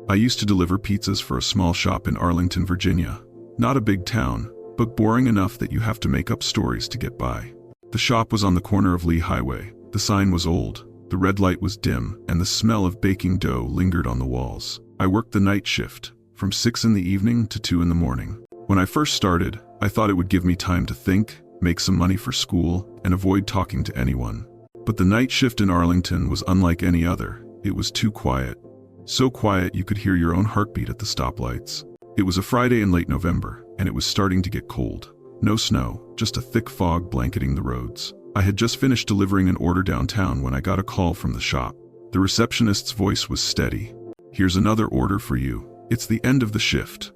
I used to deliver pizzas for a small shop in Arlington, Virginia. Not a big town, but boring enough that you have to make up stories to get by. The shop was on the corner of Lee Highway. The sign was old, the red light was dim, and the smell of baking dough lingered on the walls. I worked the night shift, from 6 in the evening to 2 in the morning. When I first started, I thought it would give me time to think, make some money for school, and avoid talking to anyone. But the night shift in Arlington was unlike any other. It was too quiet. So quiet you could hear your own heartbeat at the stoplights. It was a Friday in late November, and it was starting to get cold. No snow, just a thick fog blanketing the roads. I had just finished delivering an order downtown when I got a call from the shop. The receptionist's voice was steady. "Here's another order for you. It's the end of the shift.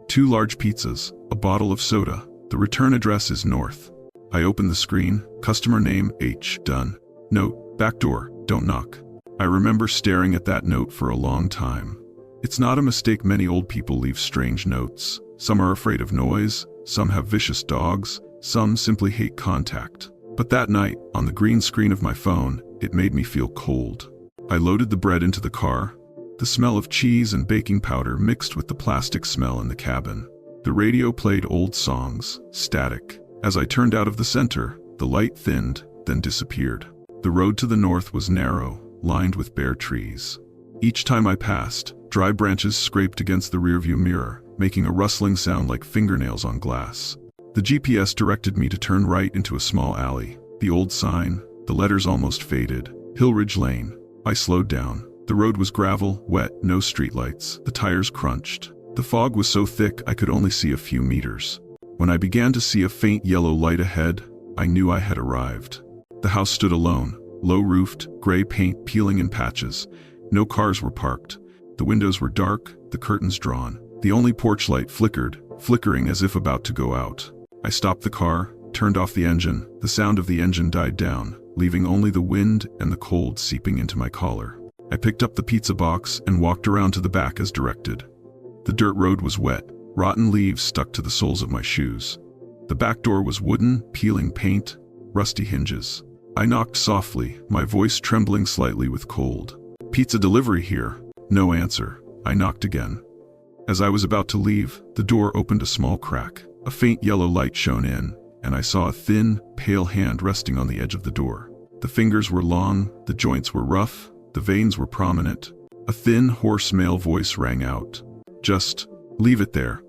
2 large pizzas, a bottle of soda. The return address is north." I opened the screen. Customer name H. Done. Note, back door, don't knock. I remember staring at that note for a long time. It's not a mistake many old people leave strange notes. Some are afraid of noise, some have vicious dogs, some simply hate contact. But that night, on the green screen of my phone, it made me feel cold. I loaded the bread into the car. The smell of cheese and baking powder mixed with the plastic smell in the cabin. The radio played old songs, static. As I turned out of the center, the light thinned, then disappeared. The road to the north was narrow, lined with bare trees. Each time I passed, dry branches scraped against the rearview mirror, making a rustling sound like fingernails on glass. The GPS directed me to turn right into a small alley. The old sign, the letters almost faded. Hillridge Lane. I slowed down. The road was gravel, wet, no streetlights. The tires crunched. The fog was so thick I could only see a few meters. When I began to see a faint yellow light ahead, I knew I had arrived. The house stood alone, low-roofed, gray paint peeling in patches. No cars were parked. The windows were dark, the curtains drawn. The only porch light flickered, flickering as if about to go out. I stopped the car, turned off the engine. The sound of the engine died down, leaving only the wind and the cold seeping into my collar. I picked up the pizza box and walked around to the back as directed. The dirt road was wet. Rotten leaves stuck to the soles of my shoes. The back door was wooden, peeling paint, rusty hinges. I knocked softly, my voice trembling slightly with cold. "Pizza delivery here." No answer. I knocked again. As I was about to leave, the door opened a small crack. A faint yellow light shone in, and I saw a thin, pale hand resting on the edge of the door. The fingers were long, the joints were rough, the veins were prominent. A thin, hoarse male voice rang out. "Just leave it there.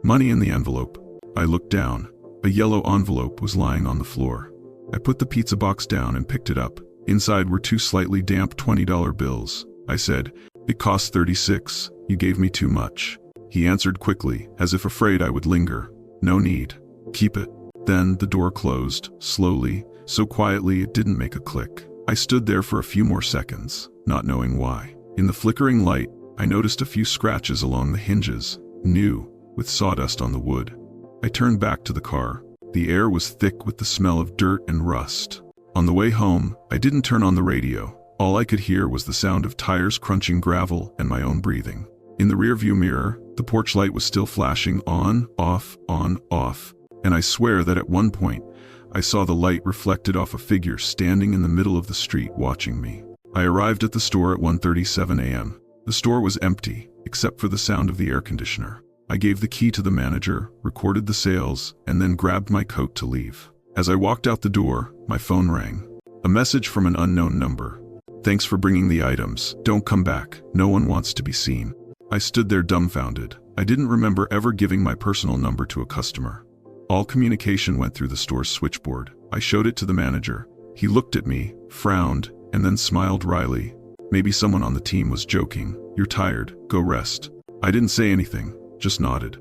Money in the envelope." I looked down. A yellow envelope was lying on the floor. I put the pizza box down and picked it up. Inside were 2 slightly damp $20 bills. I said, "It costs $36. You gave me too much." He answered quickly, as if afraid I would linger. "No need. Keep it." Then the door closed, slowly, so quietly it didn't make a click. I stood there for a few more seconds, not knowing why. In the flickering light, I noticed a few scratches along the hinges, new, with sawdust on the wood. I turned back to the car. The air was thick with the smell of dirt and rust. On the way home, I didn't turn on the radio. All I could hear was the sound of tires crunching gravel and my own breathing. In the rearview mirror, the porch light was still flashing on, off, and I swear that at one point, I saw the light reflected off a figure standing in the middle of the street watching me. I arrived at the store at 1:37 a.m. The store was empty, except for the sound of the air conditioner. I gave the key to the manager, recorded the sales, and then grabbed my coat to leave. As I walked out the door, my phone rang. A message from an unknown number. "Thanks for bringing the items. Don't come back. No one wants to be seen." I stood there dumbfounded. I didn't remember ever giving my personal number to a customer. All communication went through the store's switchboard. I showed it to the manager. He looked at me, frowned, and then smiled wryly. Maybe someone on the team was joking. "You're tired. Go rest." I didn't say anything, just nodded.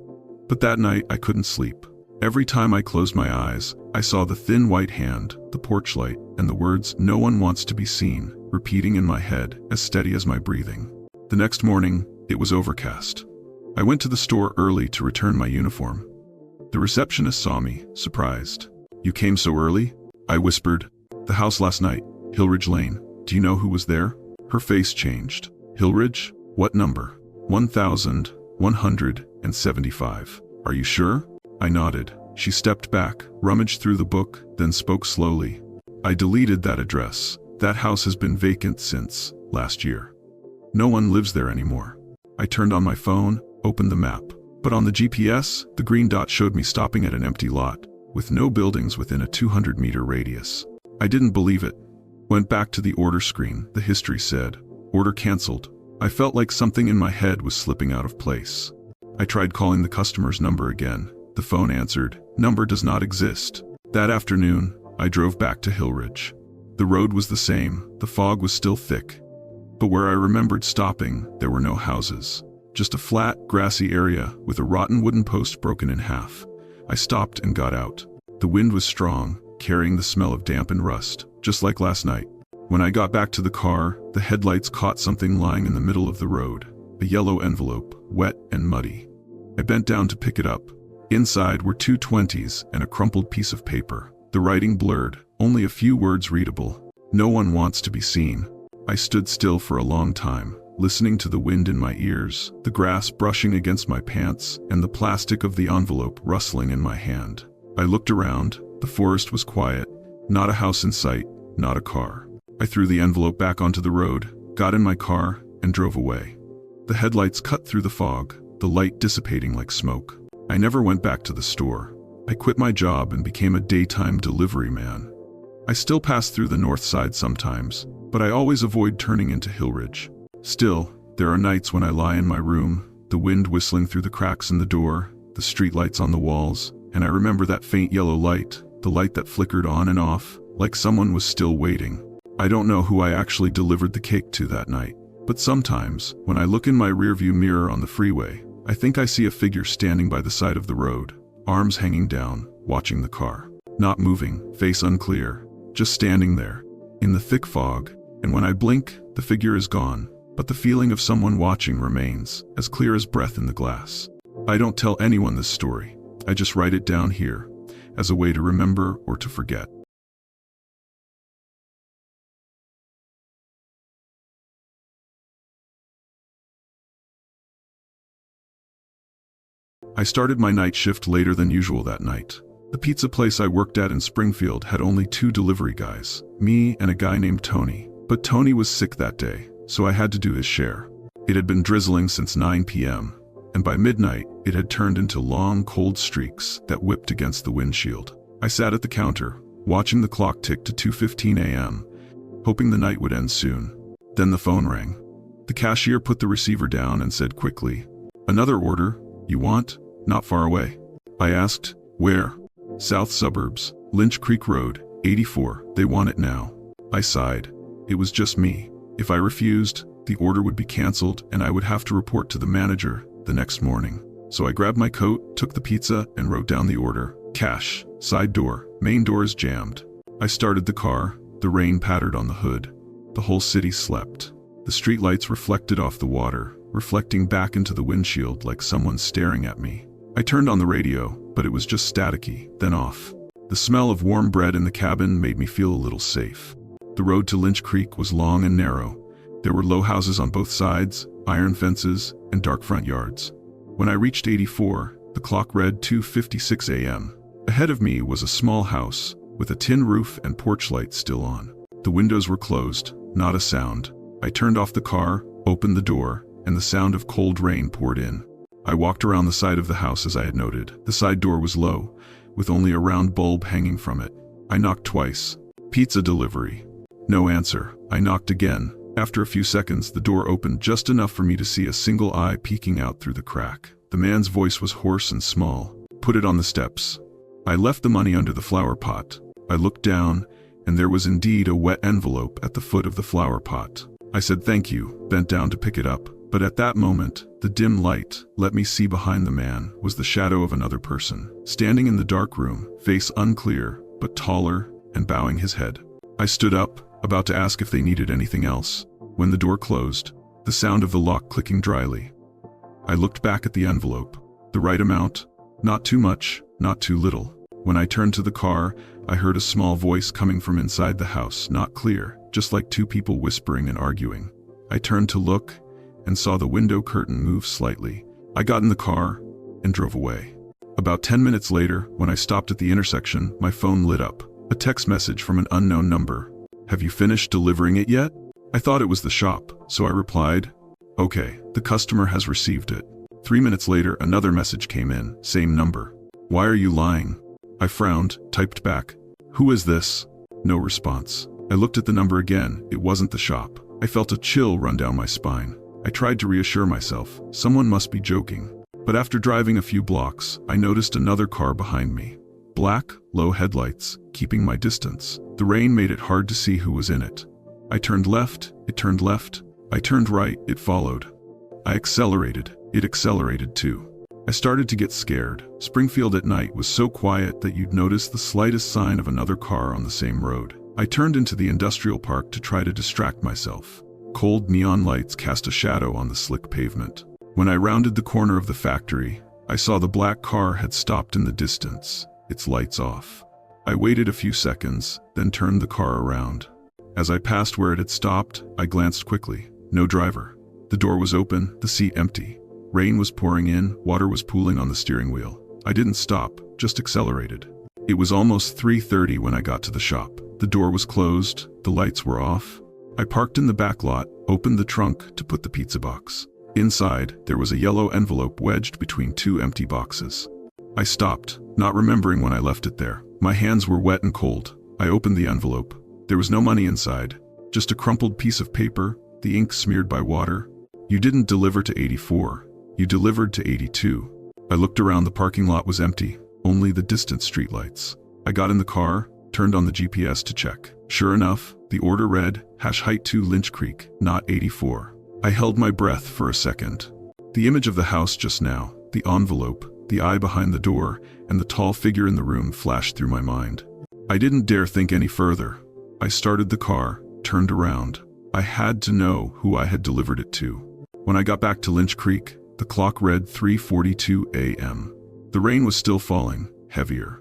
But that night I couldn't sleep. Every time I closed my eyes, I saw the thin white hand, the porch light, and the words "No one wants to be seen" repeating in my head, as steady as my breathing. The next morning, it was overcast. I went to the store early to return my uniform. The receptionist saw me, surprised. "You came so early?" I whispered. "The house last night, Hillridge Lane. Do you know who was there?" Her face changed. "Hillridge? What number?" 1175. "Are you sure?" I nodded. She stepped back, rummaged through the book, then spoke slowly. "I deleted that address. That house has been vacant since last year. No one lives there anymore." I turned on my phone, opened the map. But on the GPS, the green dot showed me stopping at an empty lot, with no buildings within a 200-meter radius. I didn't believe it. Went back to the order screen. The history said, "Order cancelled." I felt like something in my head was slipping out of place. I tried calling the customer's number again. The phone answered, "Number does not exist." That afternoon, I drove back to Hillridge. The road was the same, the fog was still thick. But where I remembered stopping, there were no houses. Just a flat, grassy area with a rotten wooden post broken in half. I stopped and got out. The wind was strong, carrying the smell of damp and rust, just like last night. When I got back to the car, the headlights caught something lying in the middle of the road. A yellow envelope, wet and muddy. I bent down to pick it up. Inside were 2 20s and a crumpled piece of paper. The writing blurred, only a few words readable. "No one wants to be seen." I stood still for a long time, listening to the wind in my ears, the grass brushing against my pants, and the plastic of the envelope rustling in my hand. I looked around. The forest was quiet. Not a house in sight, not a car. I threw the envelope back onto the road, got in my car, and drove away. The headlights cut through the fog, the light dissipating like smoke. I never went back to the store. I quit my job and became a daytime delivery man. I still pass through the north side sometimes, but I always avoid turning into Hillridge. Still, there are nights when I lie in my room, the wind whistling through the cracks in the door, the streetlights on the walls, and I remember that faint yellow light, the light that flickered on and off, like someone was still waiting. I don't know who I actually delivered the cake to that night, but sometimes, when I look in my rearview mirror on the freeway, I think I see a figure standing by the side of the road, arms hanging down, watching the car. Not moving, face unclear, just standing there, in the thick fog, and when I blink, the figure is gone, but the feeling of someone watching remains, as clear as breath in the glass. I don't tell anyone this story. I just write it down here, as a way to remember or to forget. I started my night shift later than usual that night. The pizza place I worked at in Springfield had only 2 delivery guys, me and a guy named Tony. But Tony was sick that day, so I had to do his share. It had been drizzling since 9 p.m., and by midnight, it had turned into long, cold streaks that whipped against the windshield. I sat at the counter, watching the clock tick to 2:15 a.m., hoping the night would end soon. Then the phone rang. The cashier put the receiver down and said quickly, "Another order, you want? Not far away." I asked, "Where?" "South Suburbs, Lynch Creek Road, 84, they want it now." I sighed. It was just me. If I refused, the order would be canceled and I would have to report to the manager the next morning. So I grabbed my coat, took the pizza, and wrote down the order. Cash, side door, main door is jammed. I started the car. The rain pattered on the hood. The whole city slept. The streetlights reflected off the water, reflecting back into the windshield like someone staring at me. I turned on the radio, but it was just staticky, then off. The smell of warm bread in the cabin made me feel a little safe. The road to Lynch Creek was long and narrow. There were low houses on both sides, iron fences, and dark front yards. When I reached 84, the clock read 2:56 a.m. Ahead of me was a small house, with a tin roof and porch light still on. The windows were closed, not a sound. I turned off the car, opened the door, and the sound of cold rain poured in. I walked around the side of the house as I had noted. The side door was low, with only a round bulb hanging from it. I knocked twice. "Pizza delivery." No answer. I knocked again. After a few seconds, the door opened just enough for me to see a single eye peeking out through the crack. The man's voice was hoarse and small. "Put it on the steps." I left the money under the flower pot. I looked down, and there was indeed a wet envelope at the foot of the flower pot. I said thank you, bent down to pick it up. But at that moment, the dim light let me see behind the man was the shadow of another person, standing in the dark room, face unclear, but taller, and bowing his head. I stood up, about to ask if they needed anything else, when the door closed, the sound of the lock clicking dryly. I looked back at the envelope. The right amount, not too much, not too little. When I turned to the car, I heard a small voice coming from inside the house, not clear, just like 2 people whispering and arguing. I turned to look, and saw the window curtain move slightly. I got in the car and drove away. About 10 minutes later, when I stopped at the intersection, my phone lit up. A text message from an unknown number. "Have you finished delivering it yet?" I thought it was the shop, so I replied, Okay, the customer has received it. 3 minutes later, another message came in, same number. Why are you lying? I frowned, typed back. Who is this? No response. I looked at the number again. It wasn't the shop. I felt a chill run down my spine. I tried to reassure myself. Someone must be joking. But after driving a few blocks, I noticed another car behind me. Black, low headlights, keeping my distance. The rain made it hard to see who was in it. I turned left, it turned left. I turned right, it followed. I accelerated, it accelerated too. I started to get scared. Springfield at night was so quiet that you'd notice the slightest sign of another car on the same road. I turned into the industrial park to try to distract myself. Cold neon lights cast a shadow on the slick pavement. When I rounded the corner of the factory, I saw the black car had stopped in the distance, its lights off. I waited a few seconds, then turned the car around. As I passed where it had stopped, I glanced quickly. No driver. The door was open, the seat empty. Rain was pouring in, water was pooling on the steering wheel. I didn't stop, just accelerated. It was almost 3:30 when I got to the shop. The door was closed, the lights were off. I parked in the back lot, opened the trunk to put the pizza box. Inside, there was a yellow envelope wedged between two empty boxes. I stopped, not remembering when I left it there. My hands were wet and cold. I opened the envelope. There was no money inside, just a crumpled piece of paper, the ink smeared by water. You didn't deliver to 84. You delivered to 82. I looked around. The parking lot was empty, only the distant streetlights. I got in the car, turned on the GPS to check. Sure enough, the order read, #height 2 Lynch Creek, not 84. I held my breath for a second. The image of the house just now, the envelope, the eye behind the door, and the tall figure in the room flashed through my mind. I didn't dare think any further. I started the car, turned around. I had to know who I had delivered it to. When I got back to Lynch Creek, the clock read 3:42 a.m. The rain was still falling, heavier.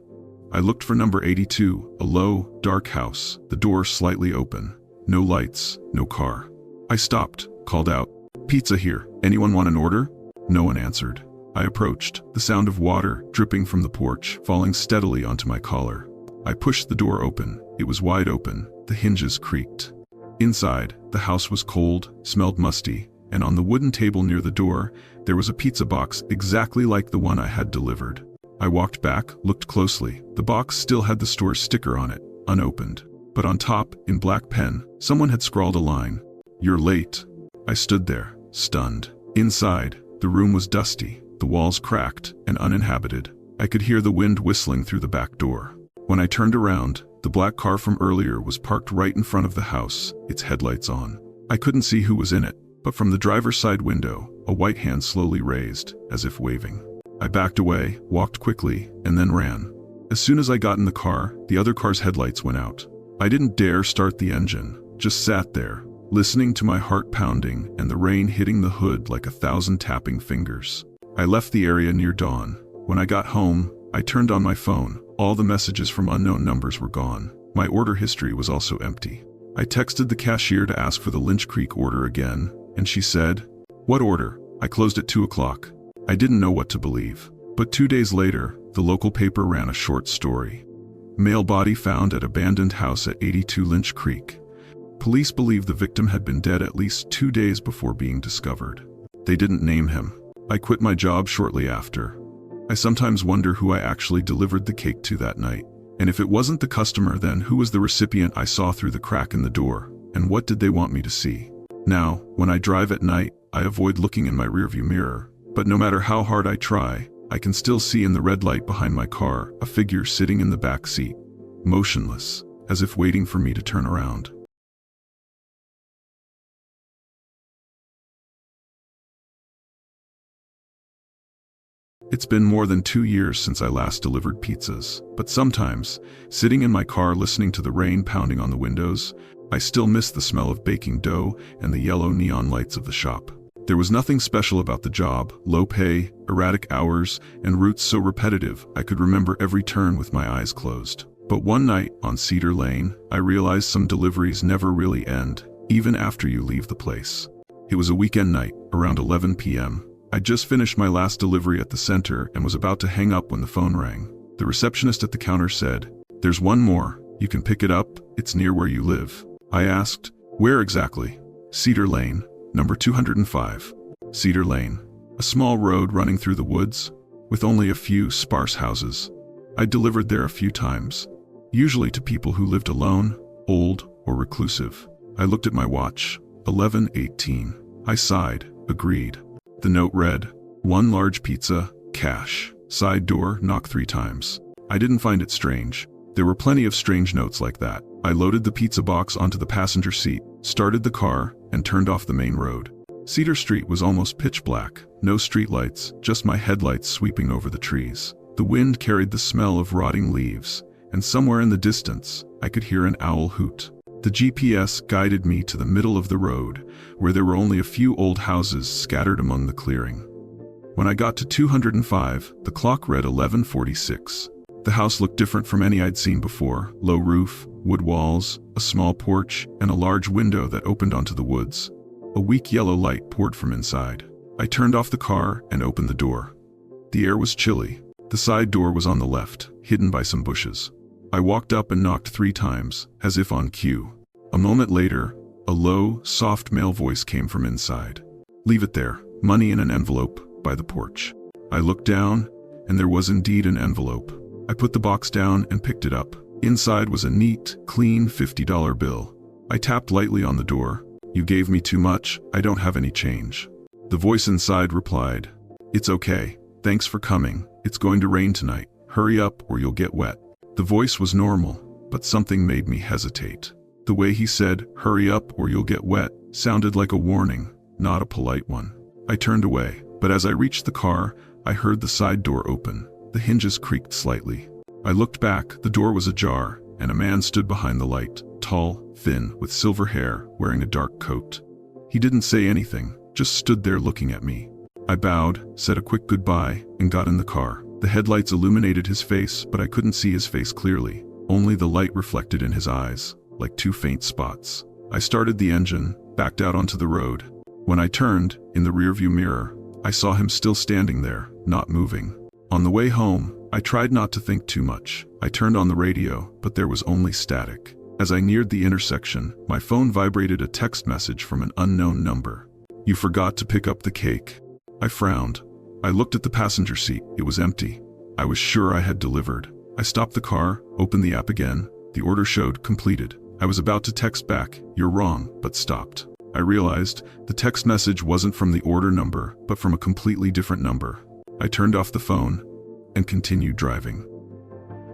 I looked for number 82, a low, dark house, the door slightly open. No lights, no car. I stopped, called out, "Pizza here, anyone want an order?" No one answered. I approached, the sound of water dripping from the porch, falling steadily onto my collar. I pushed the door open. It was wide open, the hinges creaked. Inside, the house was cold, smelled musty, and on the wooden table near the door, there was a pizza box exactly like the one I had delivered. I walked back, looked closely. The box still had the store's sticker on it, unopened. But on top, in black pen, someone had scrawled a line, "You're late." I stood there, stunned. Inside, the room was dusty, the walls cracked and uninhabited. I could hear the wind whistling through the back door. When I turned around, the black car from earlier was parked right in front of the house, its headlights on. I couldn't see who was in it, but from the driver's side window, a white hand slowly raised, as if waving. I backed away, walked quickly, and then ran. As soon as I got in the car, the other car's headlights went out. I didn't dare start the engine, just sat there, listening to my heart pounding and the rain hitting the hood like 1,000 tapping fingers. I left the area near dawn. When I got home, I turned on my phone. All the messages from unknown numbers were gone. My order history was also empty. I texted the cashier to ask for the Lynch Creek order again, and she said, "What order?" I closed at 2 o'clock. I didn't know what to believe. But 2 days later, the local paper ran a short story. Male body found at abandoned house at 82 Lynch Creek. Police believe the victim had been dead at least 2 days before being discovered. They didn't name him. I quit my job shortly after. I sometimes wonder who I actually delivered the cake to that night. And if it wasn't the customer, then who was the recipient I saw through the crack in the door? And what did they want me to see? Now, when I drive at night, I avoid looking in my rearview mirror. But no matter how hard I try, I can still see in the red light behind my car a figure sitting in the back seat, motionless, as if waiting for me to turn around. It's been more than 2 years since I last delivered pizzas, but sometimes, sitting in my car listening to the rain pounding on the windows, I still miss the smell of baking dough and the yellow neon lights of the shop. There was nothing special about the job, low pay, erratic hours, and routes so repetitive I could remember every turn with my eyes closed. But one night, on Cedar Lane, I realized some deliveries never really end, even after you leave the place. It was a weekend night, around 11 p.m. I'd just finished my last delivery at the center and was about to hang up when the phone rang. The receptionist at the counter said, "There's one more. You can pick it up. It's near where you live." I asked, "Where exactly?" "Cedar Lane." Number 205. Cedar Lane. A small road running through the woods, with only a few sparse houses. I delivered there a few times, usually to people who lived alone, old, or reclusive. I looked at my watch. 11:18. I sighed, agreed. The note read, 1 large pizza, cash. Side door, knock 3 times. I didn't find it strange. There were plenty of strange notes like that. I loaded the pizza box onto the passenger seat, started the car, and turned off the main road. Cedar Street was almost pitch black, no streetlights, just my headlights sweeping over the trees. The wind carried the smell of rotting leaves, and somewhere in the distance, I could hear an owl hoot. The GPS guided me to the middle of the road, where there were only a few old houses scattered among the clearing. When I got to 205, the clock read 11:46. The house looked different from any I'd seen before. Low roof, wood walls, a small porch, and a large window that opened onto the woods. A weak yellow light poured from inside. I turned off the car and opened the door. The air was chilly. The side door was on the left, hidden by some bushes. I walked up and knocked 3 times, as if on cue. A moment later, a low, soft male voice came from inside. "Leave it there, money in an envelope, by the porch." I looked down, and there was indeed an envelope. I put the box down and picked it up. Inside was a neat, clean $50 bill. I tapped lightly on the door. "You gave me too much, I don't have any change." The voice inside replied, "It's okay, thanks for coming, it's going to rain tonight, hurry up or you'll get wet." The voice was normal, but something made me hesitate. The way he said, "hurry up or you'll get wet," sounded like a warning, not a polite one. I turned away, but as I reached the car, I heard the side door open. The hinges creaked slightly. I looked back, the door was ajar, and a man stood behind the light, tall, thin, with silver hair, wearing a dark coat. He didn't say anything, just stood there looking at me. I bowed, said a quick goodbye, and got in the car. The headlights illuminated his face, but I couldn't see his face clearly, only the light reflected in his eyes, like 2 faint spots. I started the engine, backed out onto the road. When I turned, in the rearview mirror, I saw him still standing there, not moving. On the way home, I tried not to think too much. I turned on the radio, but there was only static. As I neared the intersection, my phone vibrated a text message from an unknown number. "You forgot to pick up the cake." I frowned. I looked at the passenger seat. It was empty. I was sure I had delivered. I stopped the car, opened the app again. The order showed completed. I was about to text back, "You're wrong," but stopped. I realized the text message wasn't from the order number, but from a completely different number. I turned off the phone and continued driving.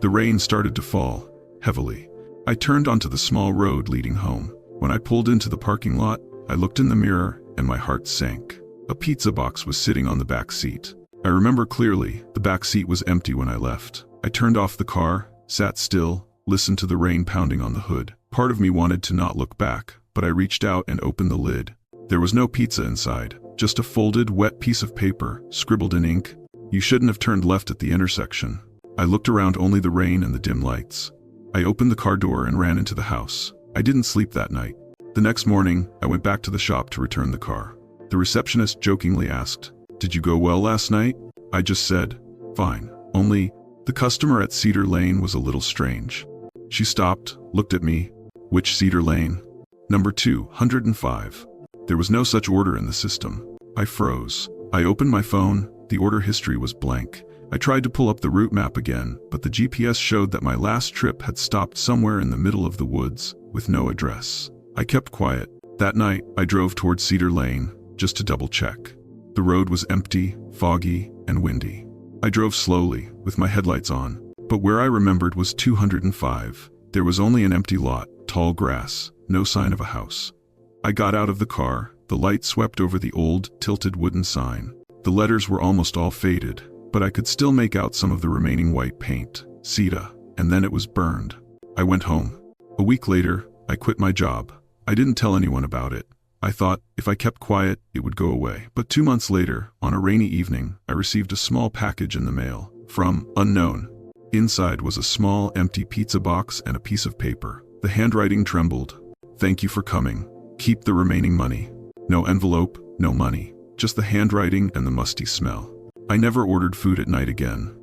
The rain started to fall, heavily. I turned onto the small road leading home. When I pulled into the parking lot, I looked in the mirror and my heart sank. A pizza box was sitting on the back seat. I remember clearly, the back seat was empty when I left. I turned off the car, sat still, listened to the rain pounding on the hood. Part of me wanted to not look back, but I reached out and opened the lid. There was no pizza inside, just a folded, wet piece of paper, scribbled in ink. "You shouldn't have turned left at the intersection." I looked around, only the rain and the dim lights. I opened the car door and ran into the house. I didn't sleep that night. The next morning, I went back to the shop to return the car. The receptionist jokingly asked, "Did you go well last night?" I just said, "Fine." Only, the customer at Cedar Lane was a little strange. She stopped, looked at me. "Which Cedar Lane?" "Number 205. There was no such order in the system. I froze. I opened my phone. The order history was blank. I tried to pull up the route map again, but the GPS showed that my last trip had stopped somewhere in the middle of the woods, with no address. I kept quiet. That night, I drove towards Cedar Lane, just to double check. The road was empty, foggy, and windy. I drove slowly, with my headlights on, but where I remembered was 205. There was only an empty lot, tall grass, no sign of a house. I got out of the car. The light swept over the old, tilted wooden sign. The letters were almost all faded, but I could still make out some of the remaining white paint, CETA, and then it was burned. I went home. A week later, I quit my job. I didn't tell anyone about it. I thought, if I kept quiet, it would go away. But 2 months later, on a rainy evening, I received a small package in the mail, from unknown. Inside was a small, empty pizza box and a piece of paper. The handwriting trembled. "Thank you for coming. Keep the remaining money." No envelope, no money, just the handwriting and the musty smell. I never ordered food at night again.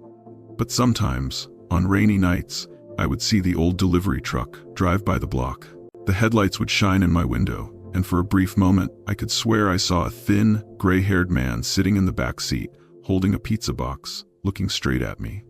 But sometimes, on rainy nights, I would see the old delivery truck drive by the block. The headlights would shine in my window, and for a brief moment, I could swear I saw a thin, gray-haired man sitting in the back seat, holding a pizza box, looking straight at me.